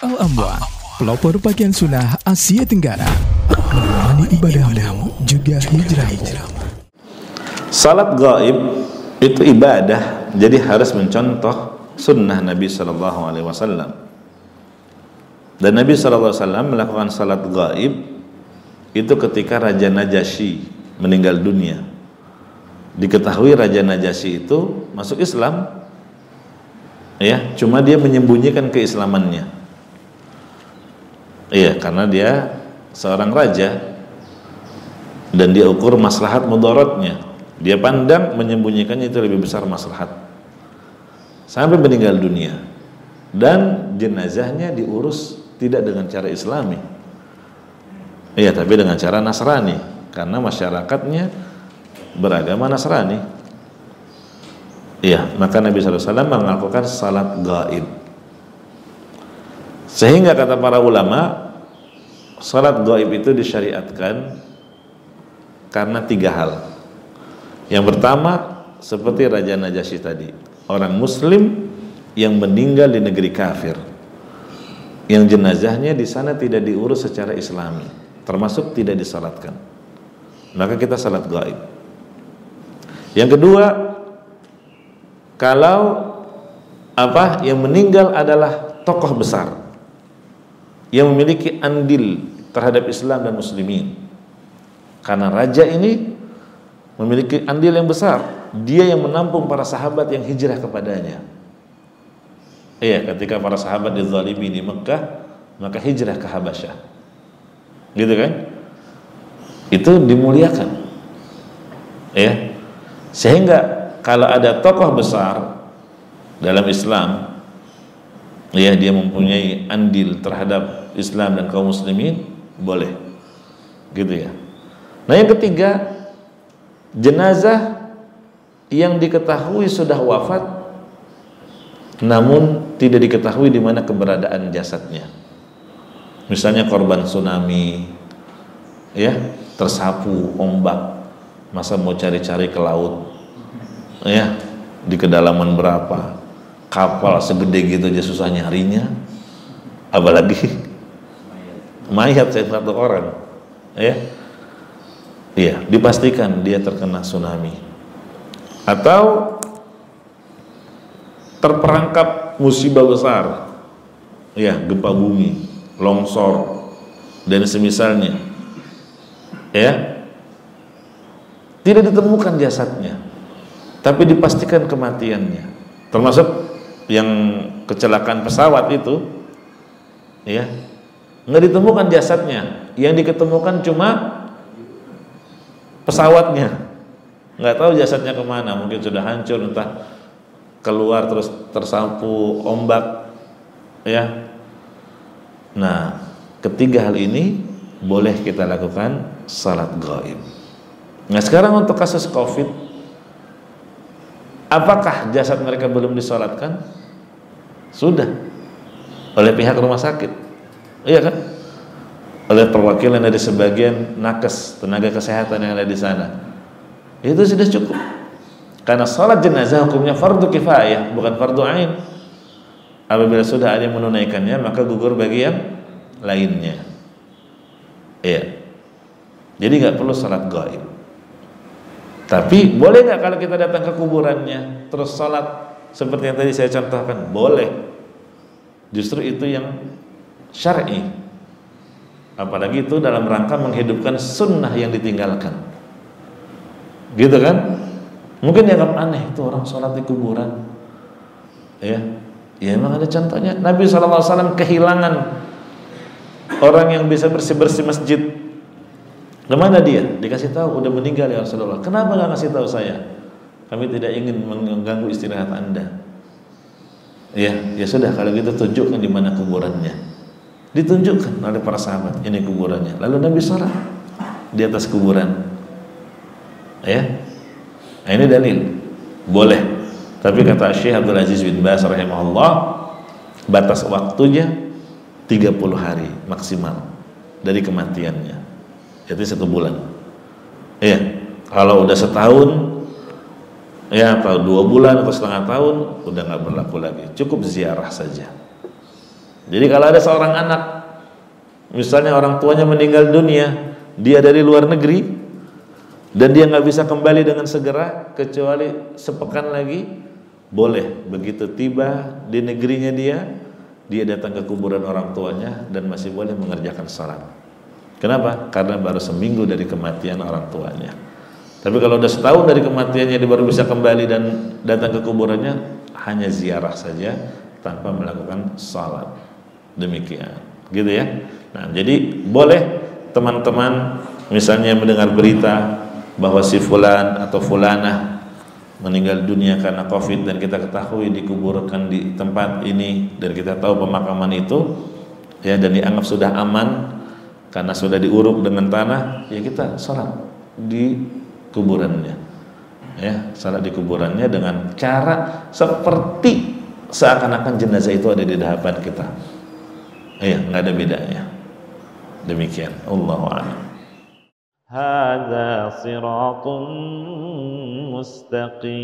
Al-Amwa, pelopor pakaian sunnah Asia Tenggara, menemani ibadahmu juga hijrahmu. Salat gaib itu ibadah, jadi harus mencontoh sunnah Nabi SAW. Dan Nabi SAW melakukan salat gaib itu ketika Raja Najasyi meninggal dunia. Diketahui Raja Najasyi itu masuk Islam, ya, cuma dia menyembunyikan keislamannya. Iya, karena dia seorang raja dan dia ukur maslahat mudaratnya. Dia pandang menyembunyikannya itu lebih besar maslahat. Sampai meninggal dunia. Dan jenazahnya diurus tidak dengan cara Islami. Iya, tapi dengan cara Nasrani, karena masyarakatnya beragama Nasrani. Iya, maka Nabi SAW melakukan salat gaib. Sehingga kata para ulama, salat gaib itu disyariatkan karena 3 hal. Yang pertama, seperti Raja Najasyi tadi, orang muslim yang meninggal di negeri kafir, yang jenazahnya di sana tidak diurus secara Islami, termasuk tidak disalatkan, maka kita salat gaib. Yang kedua, kalau yang meninggal adalah tokoh besar yang memiliki andil terhadap Islam dan muslimin, karena raja ini memiliki andil yang besar, dia yang menampung para sahabat yang hijrah kepadanya. Iya, ketika para sahabat dizalimi di Mekah, maka hijrah ke Habasyah, gitu kan? Itu dimuliakan, ya. Sehingga kalau ada tokoh besar dalam Islam, ya, dia mempunyai andil terhadap Islam dan kaum muslimin, boleh, gitu ya. Nah, yang ketiga, jenazah yang diketahui sudah wafat namun tidak diketahui di mana keberadaan jasadnya. Misalnya korban tsunami, ya, tersapu ombak, masa mau cari-cari ke laut, ya, di kedalaman berapa, kapal segede gitu aja susah nyarinya, apalagi mayat satu orang, ya. Iya, dipastikan dia terkena tsunami atau terperangkap musibah besar, ya, gempa bumi, longsor dan semisalnya, ya, tidak ditemukan jasadnya tapi dipastikan kematiannya, termasuk yang kecelakaan pesawat itu, ya, nggak ditemukan jasadnya, yang diketemukan cuma pesawatnya, nggak tahu jasadnya kemana, mungkin sudah hancur, entah keluar terus tersapu ombak, ya. Nah, ketiga hal ini boleh kita lakukan salat gaib. Nah, sekarang untuk kasus COVID, apakah jasad mereka belum disalatkan? Sudah, oleh pihak rumah sakit, iya kan? Oleh perwakilan dari sebagian nakes, tenaga kesehatan yang ada di sana. Itu sudah cukup. Karena salat jenazah hukumnya fardu kifayah, bukan fardu ain. Apabila sudah ada yang menunaikannya, maka gugur bagi yang lainnya. Iya. Jadi nggak perlu salat gaib. Tapi boleh nggak kalau kita datang ke kuburannya terus salat seperti yang tadi saya contohkan? Boleh. Justru itu yang syar'i. Apalagi itu dalam rangka menghidupkan sunnah yang ditinggalkan, gitu kan? Mungkin dianggap aneh itu orang sholat di kuburan, ya. Ya, emang ada contohnya. Nabi SAW kehilangan orang yang bisa bersih-bersih masjid. Kemana dia? Dikasih tahu udah meninggal ya Rasulullah. Kenapa nggak kasih tahu saya? Kami tidak ingin mengganggu istirahat Anda. Ya sudah, kalau gitu tunjukkan di mana kuburannya. Ditunjukkan oleh para sahabat, ini kuburannya. Lalu Nabi sholat di atas kuburan, ya. Nah, ini dalil boleh. Tapi kata Syekh Abdul Aziz bin Baz rahimahullah, batas waktunya 30 hari maksimal dari kematiannya, jadi 1 bulan. Iya, kalau udah setahun, ya, atau 2 bulan atau setengah tahun, udah nggak berlaku lagi. Cukup ziarah saja. Jadi kalau ada seorang anak, misalnya orang tuanya meninggal dunia, dia dari luar negeri, dan dia nggak bisa kembali dengan segera kecuali sepekan lagi, boleh begitu tiba di negerinya dia datang ke kuburan orang tuanya dan masih boleh mengerjakan salat. Kenapa? Karena baru seminggu dari kematian orang tuanya. Tapi kalau udah setahun dari kematiannya dia baru bisa kembali dan datang ke kuburannya, hanya ziarah saja tanpa melakukan salat. Demikian, gitu ya. Nah, jadi boleh teman-teman misalnya mendengar berita bahwa si fulan atau fulanah meninggal dunia karena COVID dan kita ketahui dikuburkan di tempat ini dan kita tahu pemakaman itu ya dan dianggap sudah aman karena sudah diuruk dengan tanah, ya kita salat di kuburannya, ya salat di kuburannya dengan cara seperti seakan-akan jenazah itu ada di hadapan kita, ya nggak ada bedanya. Demikian, Allahu a'lam. Hadza siratun mustaqim.